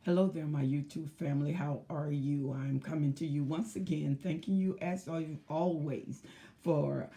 Hello there, my YouTube family. How are you? I'm coming to you once again, thanking you as always for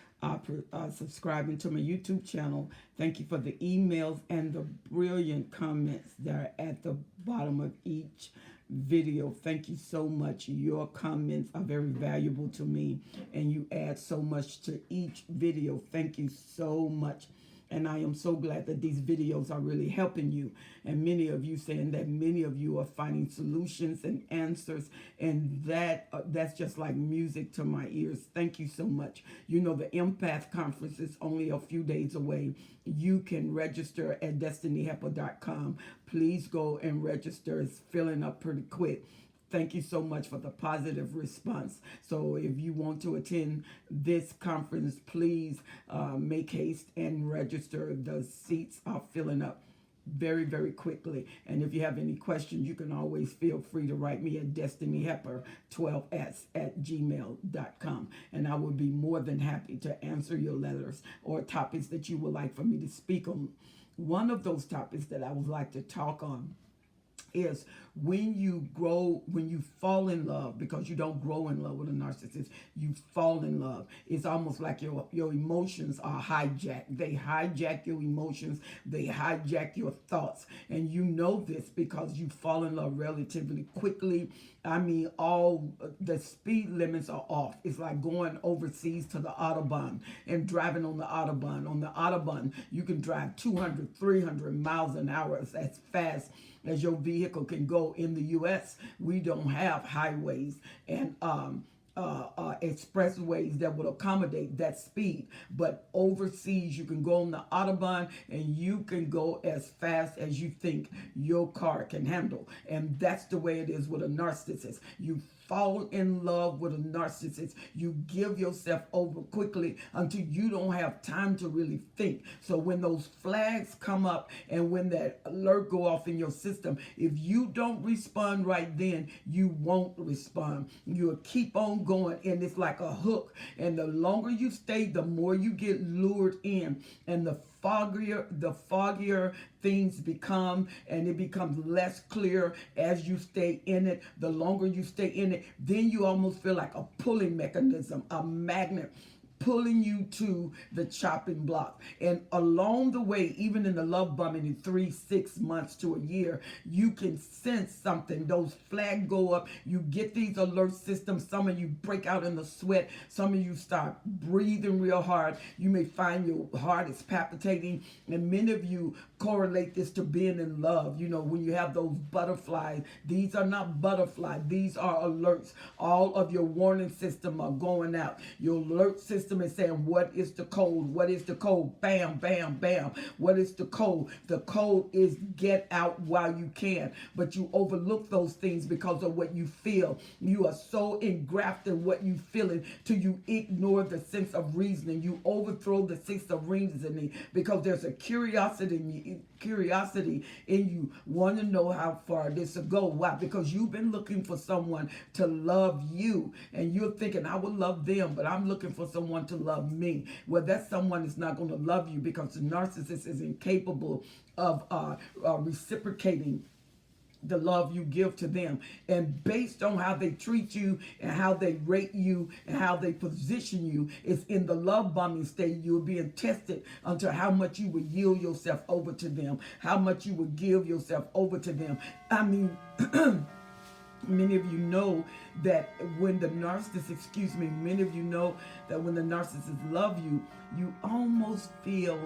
subscribing to my YouTube channel. Thank you for the emails and the brilliant comments that are at the bottom of each video. Thank you so much. Your comments are very valuable to me, and you add so much to each video. Thank you so much. And I am so glad that these videos are really helping you. And many of you saying that many of you are finding solutions and answers. And that's just like music to my ears. Thank you so much. You know, the empath conference is only a few days away. You can register at destinyhelper.com. Please go and register. It's filling up pretty quick. Thank you so much for the positive response. So if you want to attend this conference, please make haste and register. The seats are filling up very, very quickly. And if you have any questions, you can always feel free to write me at destinyhelper12s@gmail.com. And I will be more than happy to answer your letters or topics that you would like for me to speak on. One of those topics that I would like to talk on is when you fall in love, because you don't grow in love with a narcissist, you fall in love. It's almost like your emotions are hijacked. They hijack your emotions. They hijack your thoughts. And you know this because you fall in love relatively quickly. I mean, all the speed limits are off. It's like going overseas to the Autobahn and driving on the Autobahn. On the Autobahn, you can drive 200, 300 miles an hour. It's as fast as your vehicle can go. In the U.S., we don't have highways and expressways that would accommodate that speed. But overseas, you can go on the Autobahn and you can go as fast as you think your car can handle. And that's the way it is with a narcissist. You fall in love with a narcissist. You give yourself over quickly until you don't have time to really think. So when those flags come up and when that alert go off in your system, if you don't respond right then, you won't respond. You'll keep on going, and it's like a hook. And the longer you stay, the more you get lured in, and the foggier things become, and it becomes less clear as you stay in it. The longer you stay in it, then you almost feel like a pulling mechanism, a magnet pulling you to the chopping block. And along the way, even in the love bombing in 3, 6 months to a year, you can sense something. Those flags go up. You get these alert systems. Some of you break out in the sweat. Some of you start breathing real hard. You may find your heart is palpitating. And many of you correlate this to being in love. You know, when you have those butterflies, these are not butterflies. These are alerts. All of your warning system are going out. Your alert system is saying, what is the code? What is the code? Bam, bam, bam. What is the code? The code is get out while you can. But you overlook those things because of what you feel. You are so engrafted in what you feeling till you ignore the sense of reasoning. You overthrow the sense of reasoning because there's a curiosity in you want to know how far this will go. Why? Because you've been looking for someone to love you, and you're thinking, I would love them, but I'm looking for someone to love me. Well, that someone is not going to love you because the narcissist is incapable of reciprocating the love you give to them. And based on how they treat you and how they rate you and how they position you, it's in the love bombing state you're being tested unto how much you would yield yourself over to them, how much you would give yourself over to them. I mean, many of you know that when the narcissist, many of you know that when the narcissists love you, you almost feel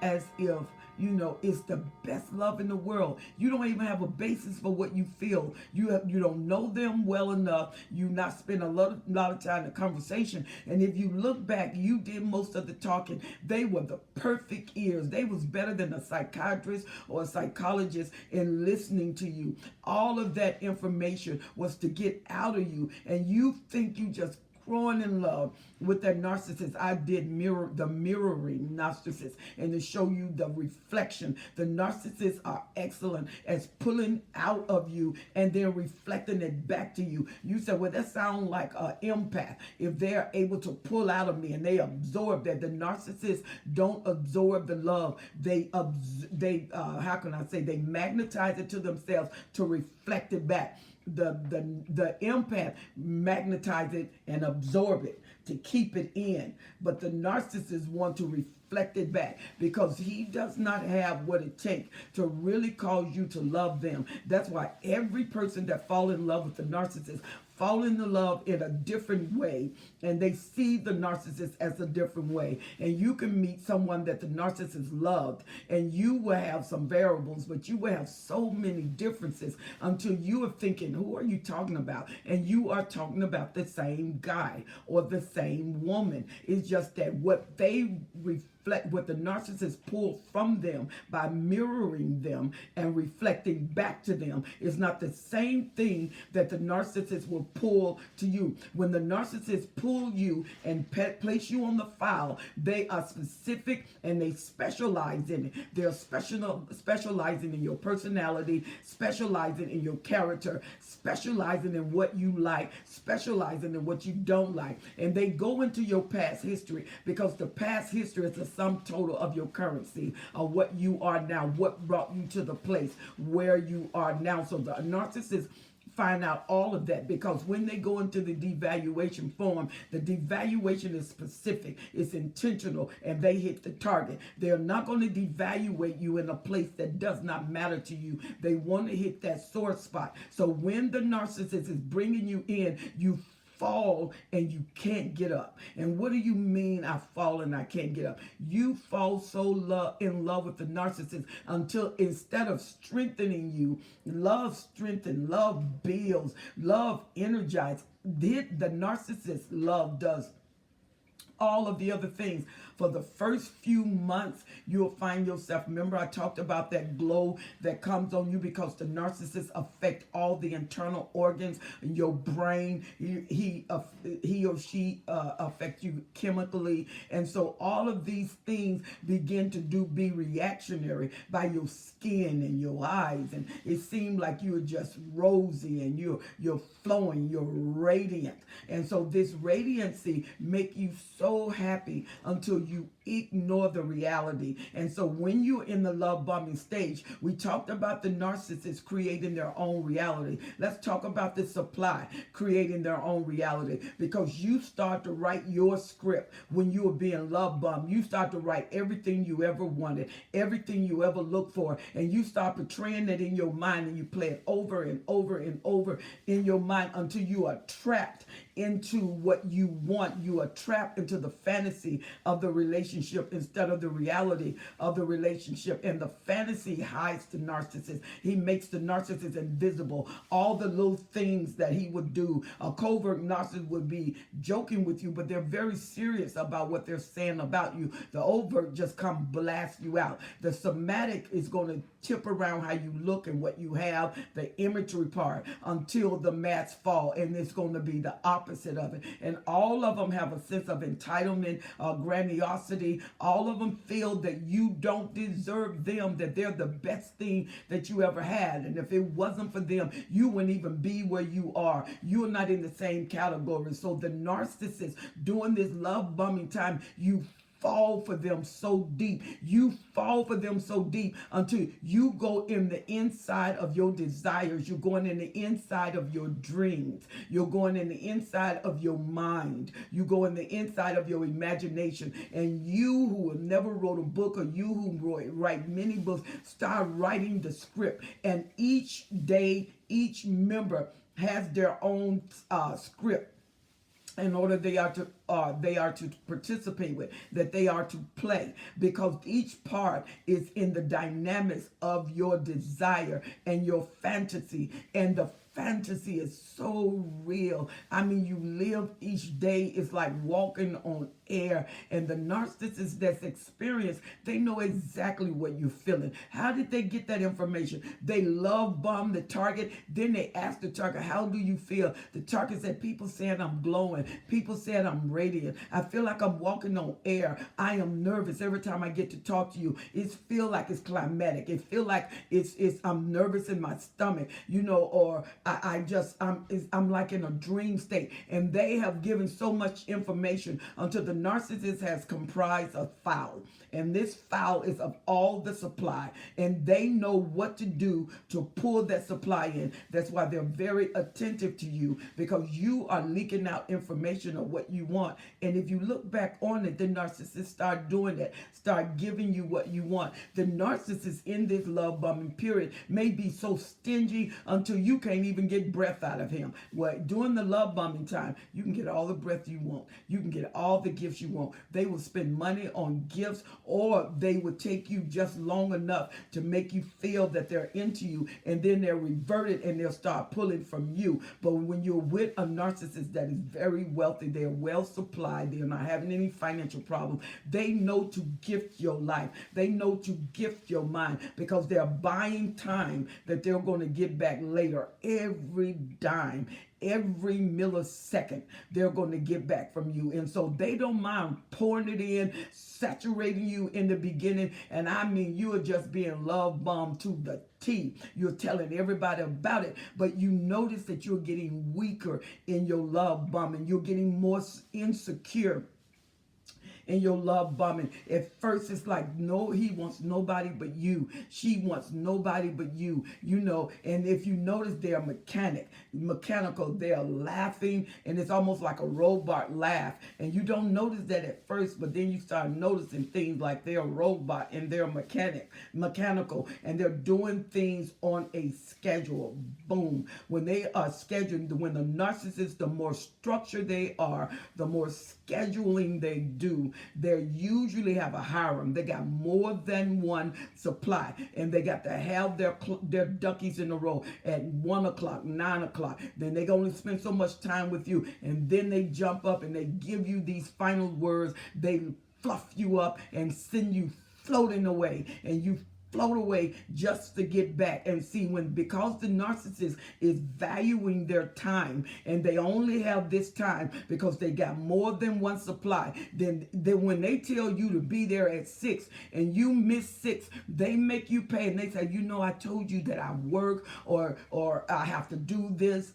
as if, you know, it's the best love in the world. You don't even have a basis for what you feel. You don't know them well enough. You not spend a lot of time in conversation. And if you look back, you did most of the talking. They were the perfect ears. They was better than a psychiatrist or a psychologist in listening to you. All of that information was to get out of you. And you think you just growing in love with that narcissist, I did mirroring narcissist, and to show you the reflection. The narcissists are excellent as pulling out of you and then reflecting it back to you. You said, well, that sounds like an empath. If they're able to pull out of me and they absorb that, the narcissists don't absorb the love. They how can I say, they magnetize it to themselves to reflect it back. The empath magnetize it and absorb it to keep it in, but the narcissist want to reflect it back because he does not have what it takes to really cause you to love them. That's why every person that fall in love with the narcissist fall into love in a different way, and they see the narcissist as a different way. And you can meet someone that the narcissist loved, and you will have some variables, but you will have so many differences until you are thinking, who are you talking about? And you are talking about the same guy or the same woman. It's just that what they reflect, what the narcissist pull from them by mirroring them and reflecting back to them, is not the same thing that the narcissist will pull to you. When the narcissist pull you and place you on the file, they are specific and they specialize in it. They're specializing in your personality, specializing in your character, specializing in what you like, specializing in what you don't like. And they go into your past history because the past history is the sum total of your currency, of what you are now, what brought you to the place where you are now. So the narcissist find out all of that, because when they go into the devaluation form, the devaluation is specific, it's intentional, and they hit the target. They're not going to devaluate you in a place that does not matter to you. They want to hit that sore spot. So when the narcissist is bringing you in, you fall and you can't get up. And what do you mean I fall and I can't get up? You fall so in love with the narcissist until instead of strengthening you, love strengthens, love builds, love energizes. The narcissist love does all of the other things. For the first few months, you'll find yourself, remember I talked about that glow that comes on you because the narcissist affect all the internal organs, your brain. He or she affect you chemically. And so all of these things begin to be reactionary by your skin and your eyes. And it seems like you're just rosy and you're flowing, you're radiant. And so this radiancy make you so happy until you ignore the reality. And so when you're in the love bombing stage, we talked about the narcissists creating their own reality. Let's talk about the supply creating their own reality, because you start to write your script when you are being love bombed. You start to write everything you ever wanted, everything you ever looked for, and you start portraying it in your mind, and you play it over and over and over in your mind until you are trapped into what you want. You are trapped into the fantasy of the relationship instead of the reality of the relationship. And the fantasy hides the narcissist. He makes the narcissist invisible. All the little things that he would do. A covert narcissist would be joking with you, but they're very serious about what they're saying about you. The overt just come blast you out. The somatic is going to tip around how you look and what you have, the imagery part, until the masks fall, and it's going to be the opposite of it. And all of them have a sense of entitlement, grandiosity. All of them feel that you don't deserve them, that they're the best thing that you ever had. And if it wasn't for them, you wouldn't even be where you are. You're not in the same category. So the narcissist, during this love bombing time, you fall for them so deep. You fall for them so deep until you go in the inside of your desires. You're going in the inside of your dreams. You're going in the inside of your mind. You go in the inside of your imagination. And you who have never wrote a book, or you who write many books, start writing the script. And each day, each member has their own script in order they are to they are to participate with, that they are to play, because each part is in the dynamics of your desire and your fantasy, and the fantasy is so real. I mean, you live each day, it's like walking on air. And the narcissists that's experienced, they know exactly what you're feeling. How did they get that information? They love bomb the target. Then they ask the target, how do you feel? The target said, people said I'm glowing. People said I'm radiant. I feel like I'm walking on air. I am nervous every time I get to talk to you. It feel like it's climatic. It feel like it's I'm nervous in my stomach, or I'm like in a dream state. And they have given so much information until the narcissist has comprised a file. And this file is of all the supply. And they know what to do to pull that supply in. That's why they're very attentive to you, because you are leaking out information of what you want. And if you look back on it, the narcissists start doing that, start giving you what you want. The narcissist in this love bombing period may be so stingy until you can't even get breath out of him. Well, during the love bombing time, you can get all the breath you want. You can get all the gifts you want. They will spend money on gifts, or they would take you just long enough to make you feel that they're into you, and then they're reverted and they'll start pulling from you. But when you're with a narcissist that is very wealthy, they're well supplied, they're not having any financial problem, they know to gift your life. They know to gift your mind, because they're buying time that they're going to get back later. Every dime, every millisecond, they're going to get back from you. And so they don't mind pouring it in, saturating you in the beginning. And I mean, you are just being love bombed to the T. You're telling everybody about it, but you notice that you're getting weaker in your love bombing. You're getting more insecure in your love bombing. At first it's like, no, he wants nobody but you. She wants nobody but you, and if you notice, they're mechanical, they're laughing, and it's almost like a robot laugh. And you don't notice that at first, but then you start noticing things like they're a robot and they're mechanical, and they're doing things on a schedule. Boom. When they are scheduled, when the narcissist, the more structured they are, the more scheduling they do. They usually have a harem. They got more than one supply, and they got to have their duckies in a row at 1 o'clock, 9 o'clock. Then they only spend so much time with you, and then they jump up and they give you these final words. They fluff you up and send you floating away, and you float away just to get back. And see, because the narcissist is valuing their time, and they only have this time because they got more than one supply, then when they tell you to be there at 6 and you miss 6, they make you pay. And they say, I told you that I work, or I have to do this.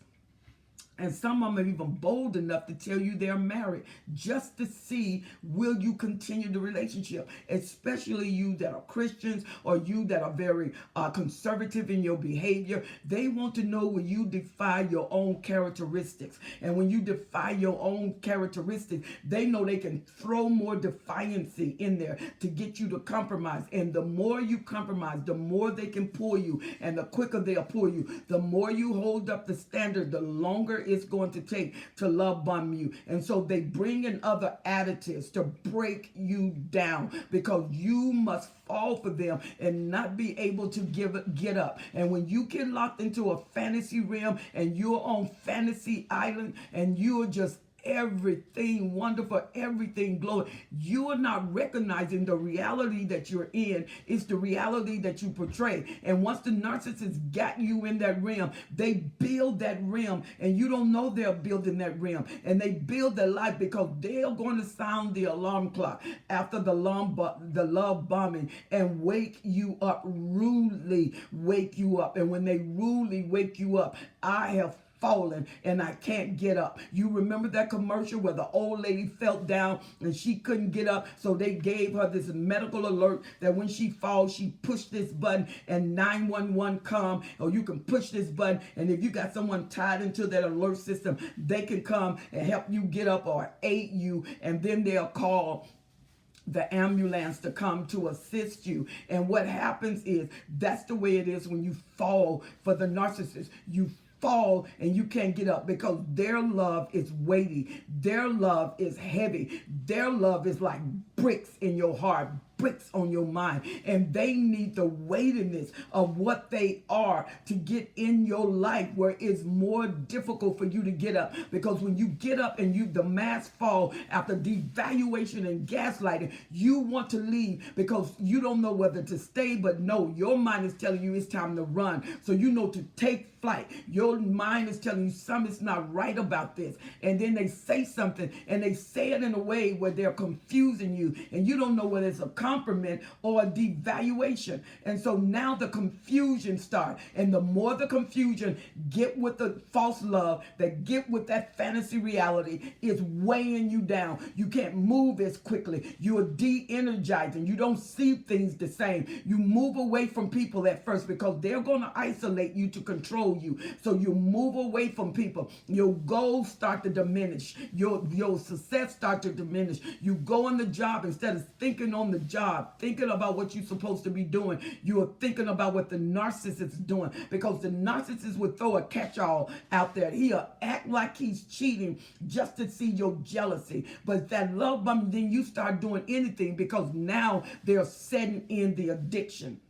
And some of them are even bold enough to tell you they're married, just to see, will you continue the relationship? Especially you that are Christians, or you that are very conservative in your behavior. They want to know, will you defy your own characteristics? And when you defy your own characteristics, they know they can throw more defiancy in there to get you to compromise. And the more you compromise, the more they can pull you, and the quicker they'll pull you. The more you hold up the standard, the longer it's going to take to love bomb you. And so they bring in other additives to break you down, because you must fall for them and not be able to get up. And when you get locked into a fantasy realm, and you're on fantasy island, and you're just everything wonderful, everything glowing, you are not recognizing the reality that you're in. It's the reality that you portray. And once the narcissist got you in that realm, they build that realm, and you don't know they're building that realm. And they build their life, because they're going to sound the alarm clock after the love bombing and wake you up, rudely wake you up. And when they rudely wake you up, I have fallen and I can't get up. You remember that commercial where the old lady fell down and she couldn't get up, so they gave her this medical alert that when she falls, she pushed this button and 911 come, or you can push this button, and if you got someone tied into that alert system, they can come and help you get up or aid you, and then they'll call the ambulance to come to assist you. And what happens is, that's the way it is when you fall for the narcissist. You fall and you can't get up because their love is weighty. Their love is heavy. Their love is like bricks in your heart, bricks on your mind, and they need the weightiness of what they are to get in your life where it's more difficult for you to get up. Because when you get up and the mask fall after devaluation and gaslighting, you want to leave because you don't know whether to stay, but no, your mind is telling you it's time to run. So you know to take flight. Your mind is telling you something's not right about this. And then they say something and they say it in a way where they're confusing you and you don't know whether it's a compliment or a devaluation. And so now the confusion starts. And the more the confusion get with the false love, that get with that fantasy reality, is weighing you down. You can't move as quickly. You're de-energizing. You don't see things the same. You move away from people at first because they're going to isolate you to control you. So you move away from people. Your goals start to diminish. Your success start to diminish. You go on the job, instead of thinking on the job, thinking about what you're supposed to be doing, you are thinking about what the narcissist is doing, because the narcissist would throw a catch-all out there. He'll act like he's cheating just to see your jealousy. But that love bomb, then you start doing anything because now they're setting in the addiction.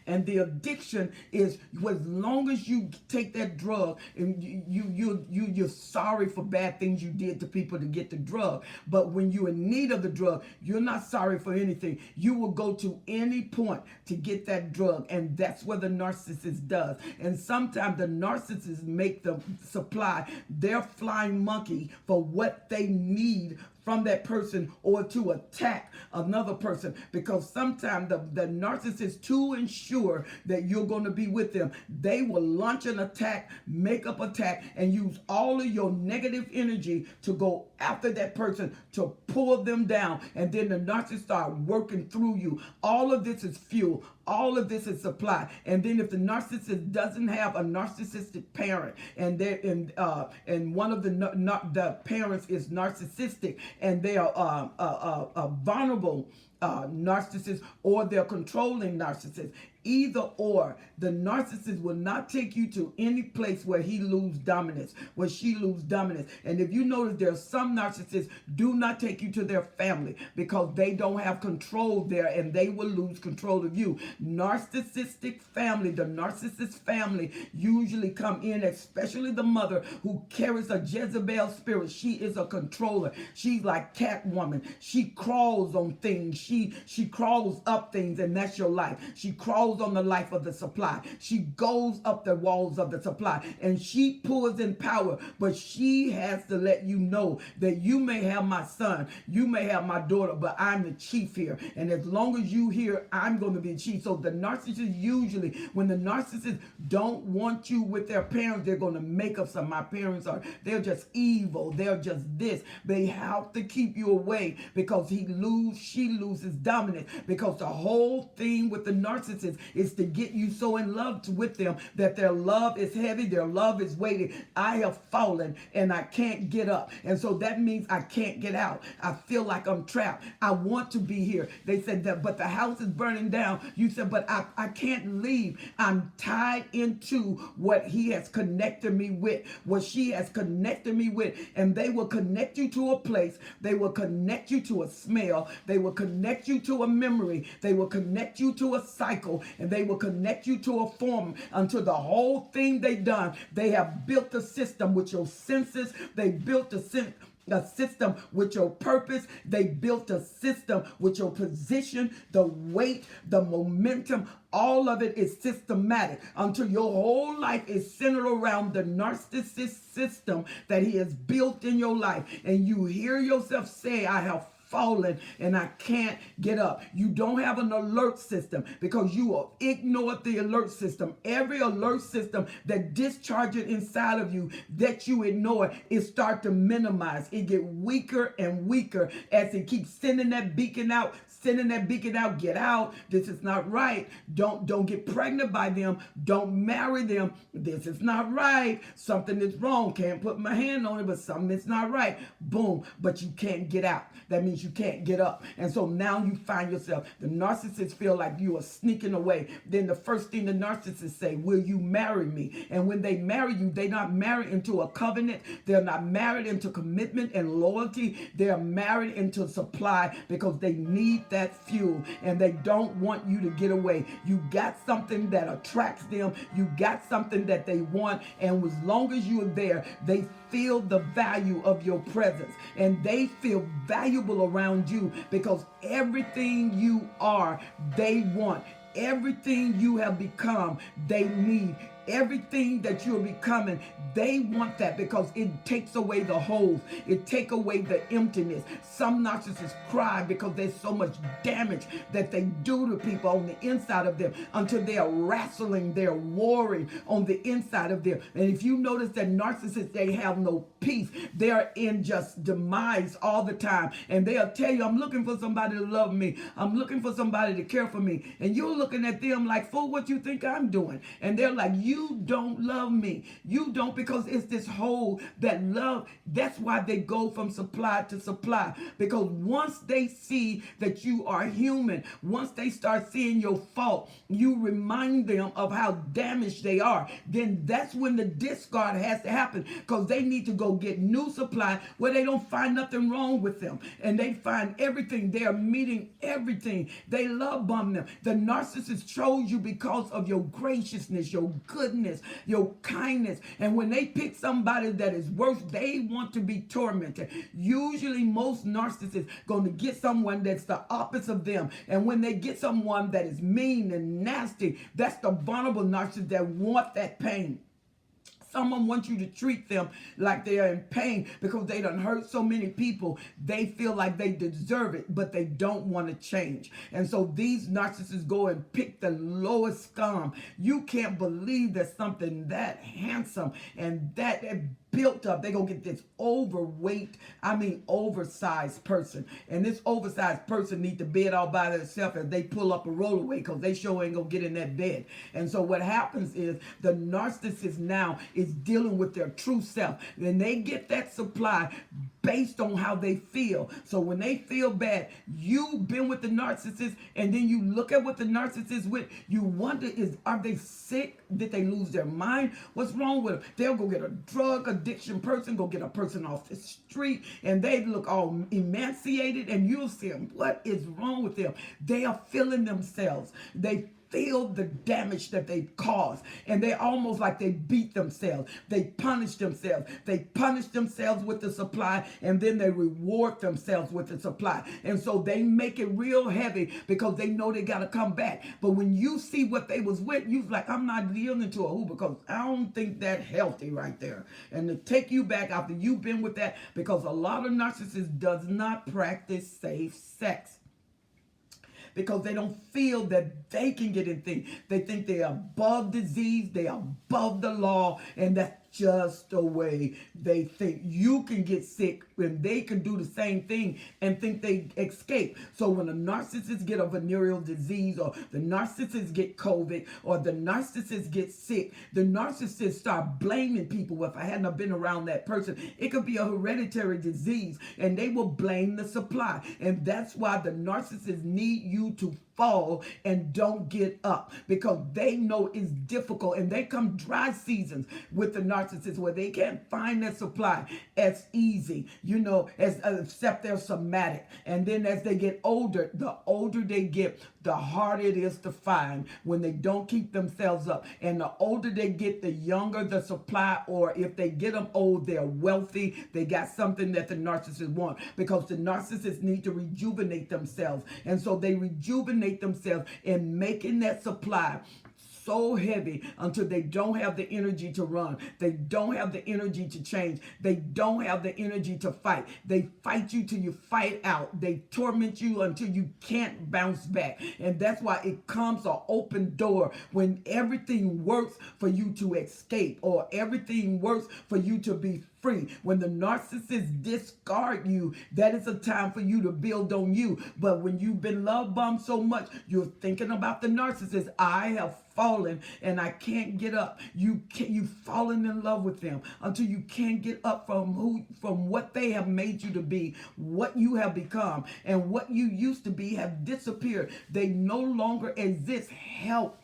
And the addiction is, as long as you take that drug, and you're sorry for bad things you did to people to get the drug. But when you're in need of the drug, you're not sorry for anything. You will go to any point to get that drug. And that's what the narcissist does. And sometimes the narcissists make the supply their flying monkey for what they need from that person, or to attack another person, because sometimes the narcissist, to ensure that you're going to be with them, they will launch an attack, make up attack, and use all of your negative energy to go after that person to pull them down. And then the narcissist start working through you. All of this is fuel. All of this is supply. And then if the narcissist doesn't have a narcissistic parent, and one of the parents is narcissistic, and they are vulnerable narcissist, or they're controlling narcissist, either or, the narcissist will not take you to any place where he loses dominance, where she loses dominance. And if you notice, there are some narcissists do not take you to their family because they don't have control there, and they will lose control of you. Narcissistic family, the narcissist family usually come in, especially the mother who carries a Jezebel spirit. She is a controller. She's like Catwoman. She crawls on things. She crawls up things, and that's your life. She crawls on the life of the supply. She goes up the walls of the supply, and she pulls in power, but she has to let you know that you may have my son, you may have my daughter, but I'm the chief here. And as long as you here, I'm going to be the chief. So the narcissist, usually when the narcissists don't want you with their parents, they're going to make up some, my parents they're just evil, they're just this. They have to keep you away because she loses dominance, because the whole thing with the narcissist is to get you so in love with them that their love is heavy, their love is weighty. I have fallen and I can't get up, and so that means I can't get out. I feel like I'm trapped. I want to be here. They said that, but the house is burning down. You said, but I can't leave. I'm tied into what he has connected me with, what she has connected me with. And they will connect you to a place. They will connect you to a smell. They will connect you to a memory. They will connect you to a cycle, and they will connect you to a form until the whole thing they done. They have built a system with your senses. They built a system with your purpose. They built a system with your position, the weight, the momentum. All of it is systematic until your whole life is centered around the narcissist system that he has built in your life. And you hear yourself say, I have fallen and I can't get up. You don't have an alert system because you ignored the alert system. Every alert system that discharges inside of you that you ignore, it starts to minimize. It get weaker and weaker as it keeps sending that beacon out. Get out. This is not right. Don't get pregnant by them. Don't marry them. This is not right. Something is wrong. Can't put my hand on it, but something is not right. Boom. But you can't get out. That means means you can't get up. And so now you find yourself, the narcissist feel like you are sneaking away. Then the first thing the narcissist say, will you marry me? And when they marry you, they're not married into a covenant. They're not married into commitment and loyalty. They're married into supply because they need that fuel and they don't want you to get away. You got something that attracts them. You got something that they want. And as long as you're there, they feel the value of your presence and they feel valuable around you because everything you are, they want. Everything you have become, they need. Everything that you're becoming, they want that because it takes away the holes. It takes away the emptiness. Some narcissists cry because there's so much damage that they do to people on the inside of them until they are wrestling, they're warring on the inside of them. And if you notice that narcissists, they have no peace. They're in just demise all the time. And they'll tell you, I'm looking for somebody to love me. I'm looking for somebody to care for me. And you're looking at them like, fool, what you think I'm doing? And they're like, you don't love me. You don't, because it's this hole that love. That's why they go from supply to supply. Because once they see that you are human, once they start seeing your fault, you remind them of how damaged they are. Then that's when the discard has to happen because they need to go get new supply where they don't find nothing wrong with them. And they find everything. They are meeting everything. They love bomb them. The narcissist chose you because of your graciousness, your goodness, your kindness. And when they pick somebody that is worse, they want to be tormented. Usually most narcissists going to get someone that's the opposite of them. And when they get someone that is mean and nasty, that's the vulnerable narcissist that want that pain. Someone wants you to treat them like they are in pain because they done hurt so many people. They feel like they deserve it, but they don't want to change. And so these narcissists go and pick the lowest scum. You can't believe that something that handsome and that built up, they gonna get this overweight, oversized person. And this oversized person need to bed all by themselves as they pull up a rollaway because they sure ain't gonna get in that bed. And so what happens is the narcissist now is dealing with their true self. Then they get that supply based on how they feel. So when they feel bad, you've been with the narcissist and then you look at what the narcissist with, you wonder, are they sick? Did they lose their mind? What's wrong with them? They'll go get a drug addiction person, go get a person off the street, and they look all emaciated, and you'll see them. What is wrong with them? They are feeling themselves. They feel the damage that they've caused, and they almost like they beat themselves. They punish themselves. They punish themselves with the supply, and then they reward themselves with the supply. And so they make it real heavy because they know they got to come back. But when you see what they was with, you're like, I'm not yielding to a who, because I don't think that healthy right there. And to take you back after you've been with that, because a lot of narcissists does not practice safe sex. Because they don't feel that they can get anything. They think they're above disease, they are above the law, and that's just the way they think. You can get sick and they can do the same thing and think they escape. So when a narcissist get a venereal disease, or the narcissist get COVID, or the narcissist get sick, the narcissist start blaming people. If I hadn't been around that person, it could be a hereditary disease, and they will blame the supply. And that's why the narcissists need you to fall and don't get up, because they know it's difficult. And they come dry seasons with the narcissists where they can't find their supply as easy, as except they're somatic. And then as they get older, the older they get, the harder it is to find when they don't keep themselves up. And the older they get, the younger the supply, or if they get them old, they're wealthy. They got something that the narcissists want, because the narcissists need to rejuvenate themselves. And so they rejuvenate themselves in making that supply so heavy until they don't have the energy to run. They don't have the energy to change. They don't have the energy to fight. They fight you till you fight out. They torment you until you can't bounce back. And that's why it comes an open door when everything works for you to escape, or everything works for you to be free. When the narcissists discard you, that is a time for you to build on you. But when you've been love bombed so much, you're thinking about the narcissist. I have fallen and I can't get up. You've fallen in love with them until you can't get up from what they have made you to be, what you have become, and what you used to be have disappeared. They no longer exist. Help.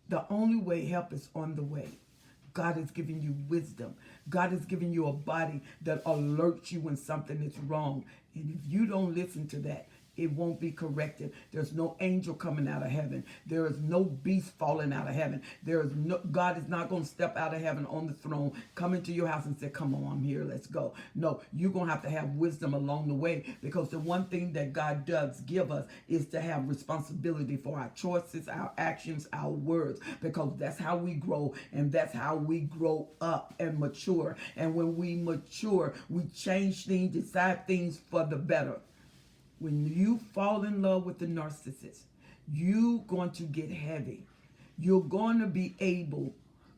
The only way help is on the way. God is giving you wisdom. God is giving you a body that alerts you when something is wrong. And if you don't listen to that, it won't be corrected. There's no angel coming out of heaven. There is no beast falling out of heaven. God is not going to step out of heaven on the throne, come into your house and say, come on, I'm here, let's go. No, you're going to have wisdom along the way, because the one thing that God does give us is to have responsibility for our choices, our actions, our words, because that's how we grow, and that's how we grow up and mature. And when we mature, we change things, decide things for the better. When you fall in love with the narcissist, you're going to get heavy. You're going to be able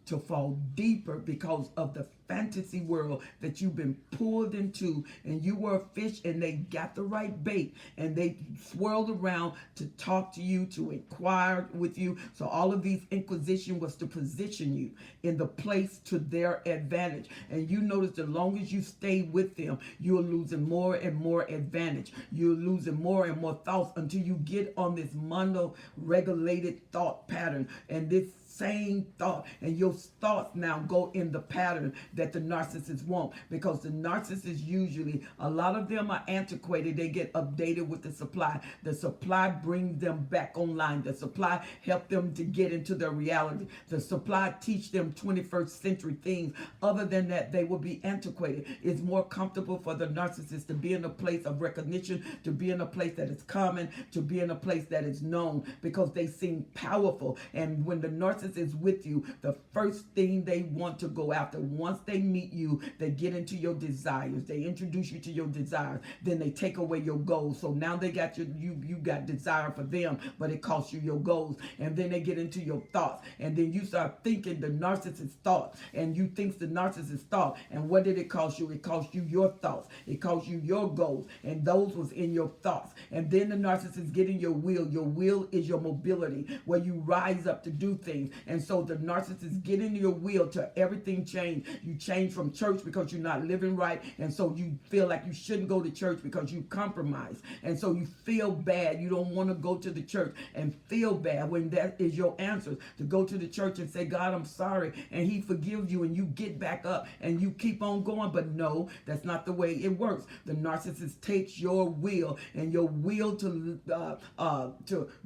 to fall deeper because of the fantasy world that you've been pulled into, and you were a fish and they got the right bait and they swirled around to talk to you, to inquire with you. So all of these inquisition was to position you in the place to their advantage. And you notice the longer you stay with them, you're losing more and more advantage. You're losing more and more thoughts until you get on this mono-regulated thought pattern, and this same thought, and your thoughts now go in the pattern that the narcissists want, because the narcissists usually, a lot of them are antiquated. They get updated with the supply. The supply brings them back online. The supply help them to get into their reality. The supply teach them 21st century things. Other than that, they will be antiquated. It's more comfortable for the narcissist to be in a place of recognition, to be in a place that is common, to be in a place that is known, because they seem powerful. And when the narcissist is with you, the first thing they want to go after, once they meet you, they get into your desires. They introduce you to your desires. Then they take away your goals. So now they got you got desire for them, but it costs you your goals. And then they get into your thoughts. And then you start thinking the narcissist thought, and you think the narcissist thought. And what did it cost you? It cost you your thoughts. It cost you your goals. And those was in your thoughts. And then the narcissist get in your will. Your will is your mobility, where you rise up to do things. And so the narcissist get in your will till everything change. You change from church because you're not living right. And so you feel like you shouldn't go to church because you compromise. And so you feel bad. You don't want to go to the church and feel bad, when that is your answer, to go to the church and say, God, I'm sorry. And he forgives you, and you get back up and you keep on going. But no, that's not the way it works. The narcissist takes your will, and your will to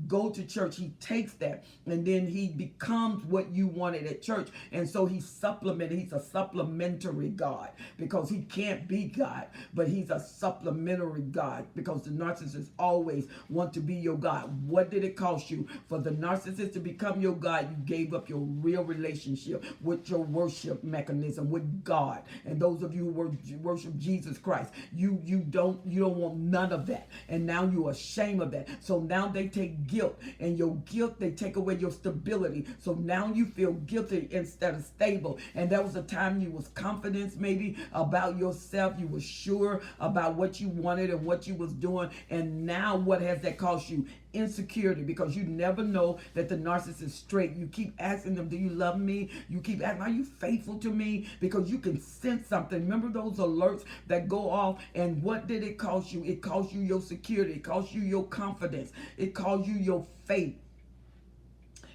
go to church. He takes that, and then he becomes what you wanted at church. And so he's a supplementary God, because he can't be God, but he's a supplementary God, because the narcissist always want to be your God. What did it cost you for the narcissist to become your God? You gave up your real relationship with your worship mechanism with God. And those of you who worship Jesus Christ, you don't want none of that. And now you're ashamed of that. So now they take guilt, and your guilt, they take away your stability. So now you feel guilty instead of stable. And there was a time you was confident maybe about yourself. You were sure about what you wanted and what you was doing. And now what has that cost you? Insecurity, because you never know that the narcissist is straight. You keep asking them, do you love me? You keep asking, are you faithful to me? Because you can sense something. Remember those alerts that go off? And what did it cost you? It cost you your security. It cost you your confidence. It cost you your faith.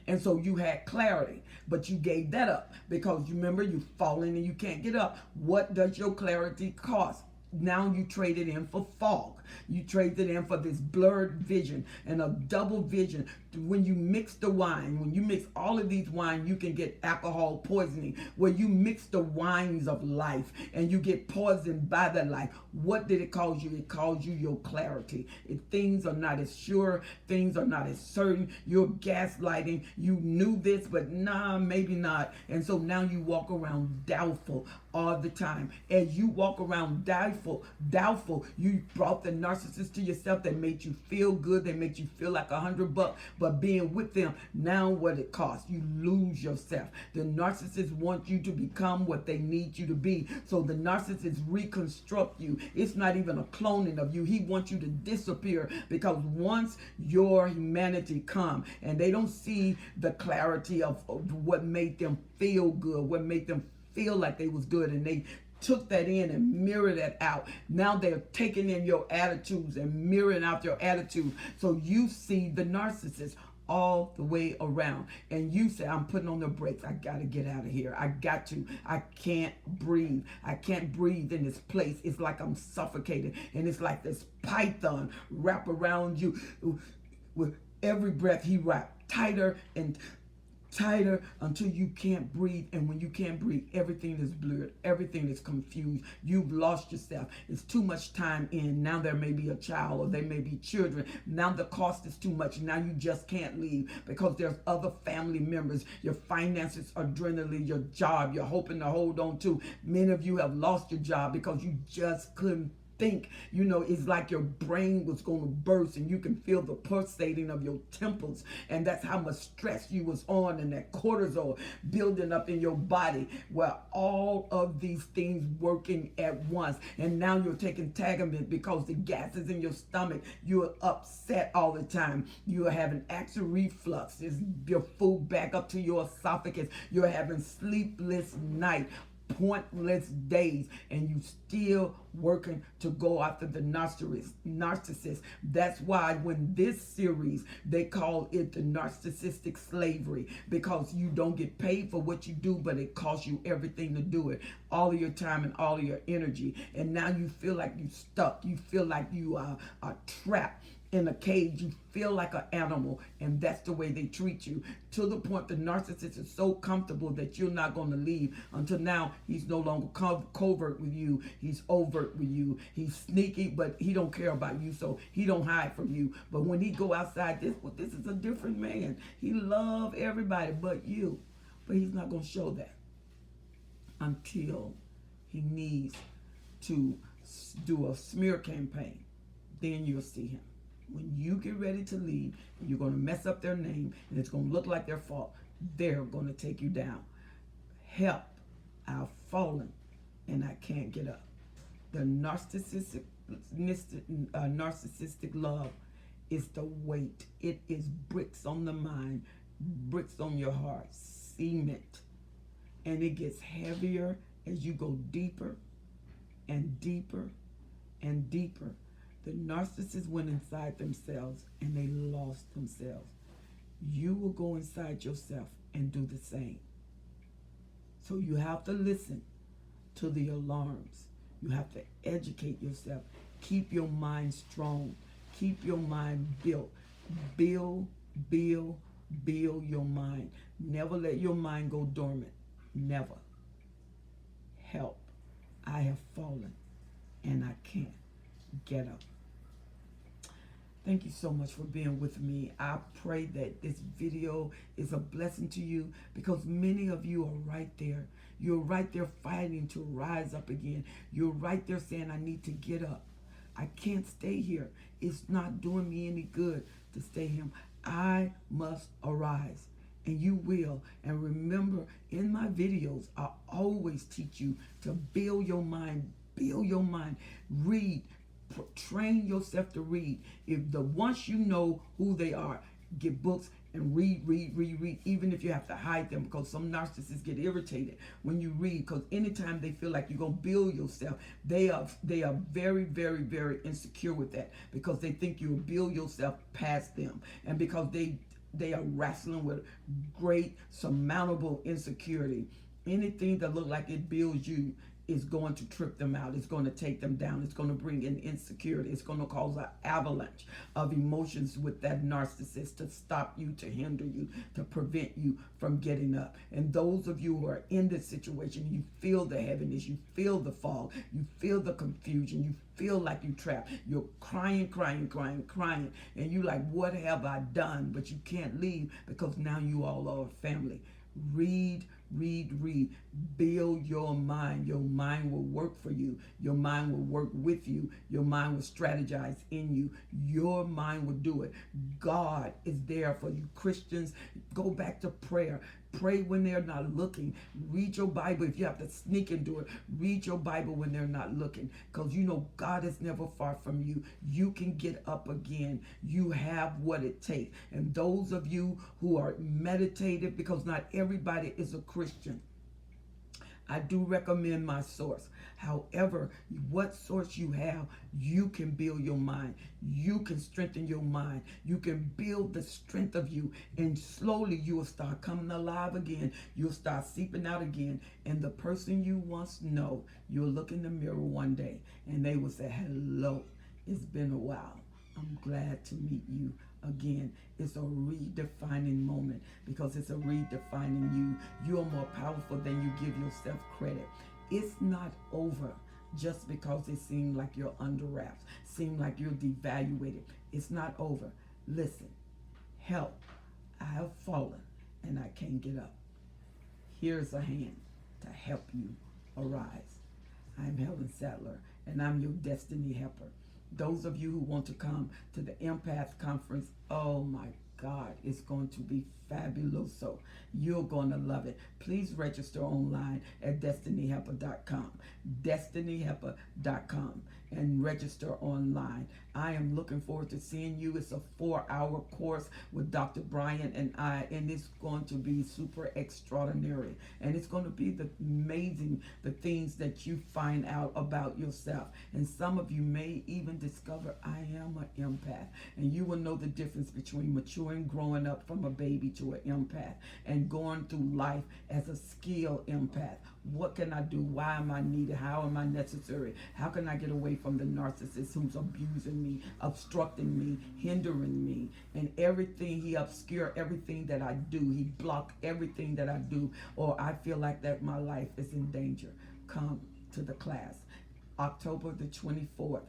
And so you had clarity, but you gave that up because you remember you've fallen and you can't get up. What does your clarity cost? Now you trade it in for fog. You trade it in for this blurred vision and a double vision. When you mix the wine, when you mix all of these wine, you can get alcohol poisoning, where you mix the wines of life and you get poisoned by that life. What did it cause you? It caused you your clarity. If things are not as sure, things are not as certain, you're gaslighting. You knew this, but nah, maybe not. And so now you walk around doubtful all the time. As you walk around doubtful, you brought the narcissist to yourself that made you feel good. They made you feel like $100. But being with them, now what it costs, you lose yourself. The narcissists want you to become what they need you to be. So the narcissists reconstruct you. It's not even a cloning of you. He wants you to disappear, because once your humanity come and they don't see the clarity of what made them feel good, what made them feel like they was good, and they took that in and mirrored that out. Now they're taking in your attitudes and mirroring out your attitude. So you see the narcissist all the way around. And you say, I'm putting on the brakes. I got to get out of here. I got to. I can't breathe. I can't breathe in this place. It's like I'm suffocated. And it's like this python wrap around you. With every breath, he wrapped tighter and tighter until you can't breathe. And when you can't breathe, everything is blurred, everything is confused. You've lost yourself. It's too much time in. Now there may be a child, or there may be children. Now the cost is too much. Now you just can't leave because there's other family members. Your finances are dwindling. Your job you're hoping to hold on to. Many of you have lost your job because you just couldn't think. It's like your brain was going to burst, and you can feel the pulsating of your temples, and that's how much stress you was on, and that cortisol building up in your body. Well, all of these things working at once, and now you're taking Tagamet because the gas is in your stomach. You're upset all the time. You're having acid reflux. It's your food back up to your esophagus. You're having sleepless night, pointless days, and you still working to go after the narcissist. That's why when this series, they call it the narcissistic slavery, because you don't get paid for what you do, but it costs you everything to do it, all of your time and all of your energy. And now you feel like you're stuck. You feel like you are trapped in a cage. You feel like an animal, and that's the way they treat you, to the point the narcissist is so comfortable that you're not going to leave. Until now, he's no longer covert with you. He's overt with you. He's sneaky, but he don't care about you, so he don't hide from you. But when he go outside, this is a different man. He love everybody but you, but he's not going to show that until he needs to do a smear campaign. Then you'll see him. When you get ready to leave, you're going to mess up their name, and it's going to look like their fault. They're going to take you down. Help, I've fallen, and I can't get up. The narcissistic love is the weight. It is bricks on the mind, bricks on your heart, cement. And it gets heavier as you go deeper and deeper and deeper. The narcissists went inside themselves and they lost themselves. You will go inside yourself and do the same. So you have to listen to the alarms. You have to educate yourself. Keep your mind strong. Keep your mind built. Build your mind. Never let your mind go dormant. Never. Help. I have fallen and I can't get up. Thank you so much for being with me. I pray that this video is a blessing to you, because many of you are right there. You're right there fighting to rise up again. You're right there saying, I need to get up. I can't stay here. It's not doing me any good to stay here. I must arise. And you will. And remember, in my videos, I always teach you to build your mind. Build your mind. Read. Train yourself to read. Once you know who they are, get books and read. Even if you have to hide them, because some narcissists get irritated when you read, because anytime they feel like you're going to build yourself, they are very, very, very insecure with that, because they think you'll build yourself past them, and because they are wrestling with great surmountable insecurity. Anything that looks like it builds you is going to trip them out. It's going to take them down. It's going to bring in insecurity. It's going to cause an avalanche of emotions with that narcissist to stop you, to hinder you, to prevent you from getting up. And those of you who are in this situation, you feel the heaviness, you feel the fog, you feel the confusion, you feel like you're trapped. You're crying, and you're like, what have I done? But you can't leave, because now you all are family. Read. read. Build your mind. Your mind will work for you. Your mind will work with you. Your mind will strategize in you. Your mind will do it. God is there for you. Christians, go back to prayer. Pray when they're not looking. Read your Bible. If you have to sneak into it, read your Bible when they're not looking. Because you know God is never far from you. You can get up again. You have what it takes. And those of you who are meditative, because not everybody is a Christian, I do recommend my source. However, what source you have, you can build your mind. You can strengthen your mind. You can build the strength of you. And slowly you will start coming alive again. You'll start seeping out again. And the person you once know, you'll look in the mirror one day and they will say, hello, it's been a while. I'm glad to meet you again. It's a redefining moment because it's a redefining you. You're more powerful than you give yourself credit. It's not over just because it seems like you're under wraps, seems like you're devaluated. It's not over. Listen, help. I have fallen and I can't get up. Here's a hand to help you arise. I'm Helen Sadler and I'm your destiny helper. Those of you who want to come to the Empath Conference, oh my God, it's going to be fabuloso. You're going to love it. Please register online at destinyhelper.com. Destinyhelper.com and register online. I am looking forward to seeing you. It's a 4-hour course with Dr. Brian and I, and it's going to be super extraordinary. And it's going to be the things that you find out about yourself. And some of you may even discover I am an empath. And you will know the difference between maturing, growing up from a baby to an empath, and going through life as a skilled empath. What can I do? Why am I needed? How am I necessary? How can I get away from the narcissist who's abusing me, obstructing me, hindering me, and everything? He obscure everything that I do. He block everything that I do, or I feel like that my life is in danger. Come to the class. October the 24th.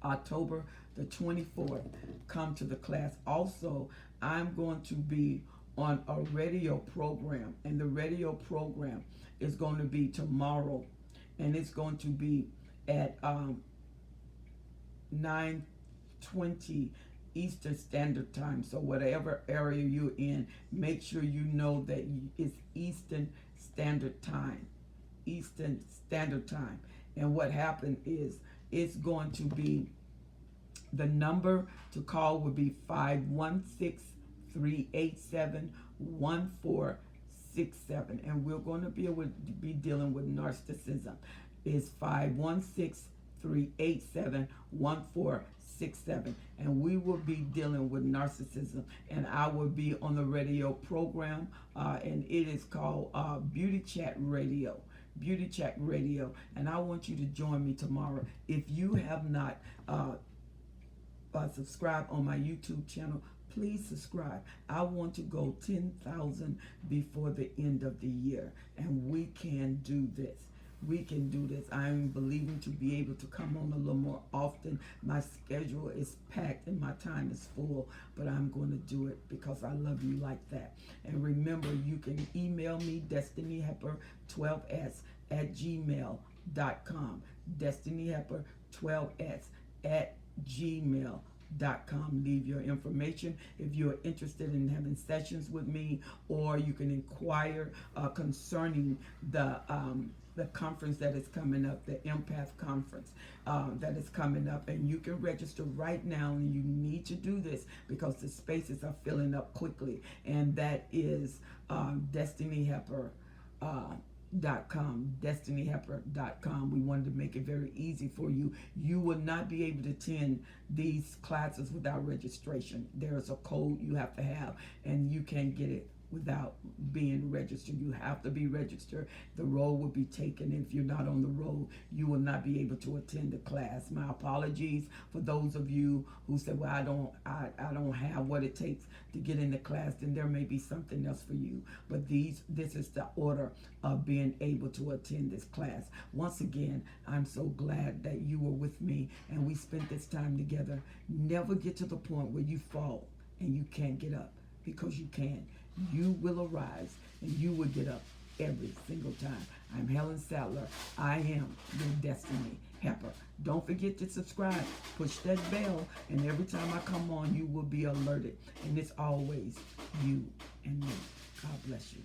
October the 24th. Come to the class. Also, I'm going to be on a radio program, and the radio program is going to be tomorrow, and it's going to be at 9:20 Eastern Standard Time. So whatever area you're in, make sure you know that it's Eastern Standard Time. Eastern Standard Time. And what happened is it's going to be, the number to call would be 516-387-1467, and we're going to be able to be dealing with narcissism. It's 516-387-1467, and we will be dealing with narcissism, and I will be on the radio program, and it is called Beauty Chat Radio. Beauty Chat Radio, and I want you to join me tomorrow. If you have not subscribed on my YouTube channel, please subscribe. I want to go 10,000 before the end of the year, and we can do this. We can do this. I'm believing to be able to come on a little more often. My schedule is packed and my time is full, but I'm going to do it because I love you like that. And remember, you can email me, destinyhelper12s@gmail.com. destinyhelper12s@gmail.com. Leave your information if you're interested in having sessions with me, or you can inquire concerning the conference that is coming up, the Empath Conference that is coming up, and you can register right now, and you need to do this because the spaces are filling up quickly, and that is destinyhelper.com. destinyhelper.com. We wanted to make it very easy for you. You will not be able to attend these classes without registration. There's a code you have to have, and you can't get it without being registered. You have to be registered. The roll will be taken. If you're not on the roll, you will not be able to attend the class. My apologies for those of you who said, well, I don't have what it takes to get in the class. Then there may be something else for you. But this is the order of being able to attend this class. Once again, I'm so glad that you were with me and we spent this time together. Never get to the point where you fall and you can't get up, because you can. you will arise and you will get up every single time. I'm Helen Sadler. I am your destiny helper. Don't forget to subscribe. Push that bell, and every time I come on, you will be alerted. And it's always you and me. God bless you.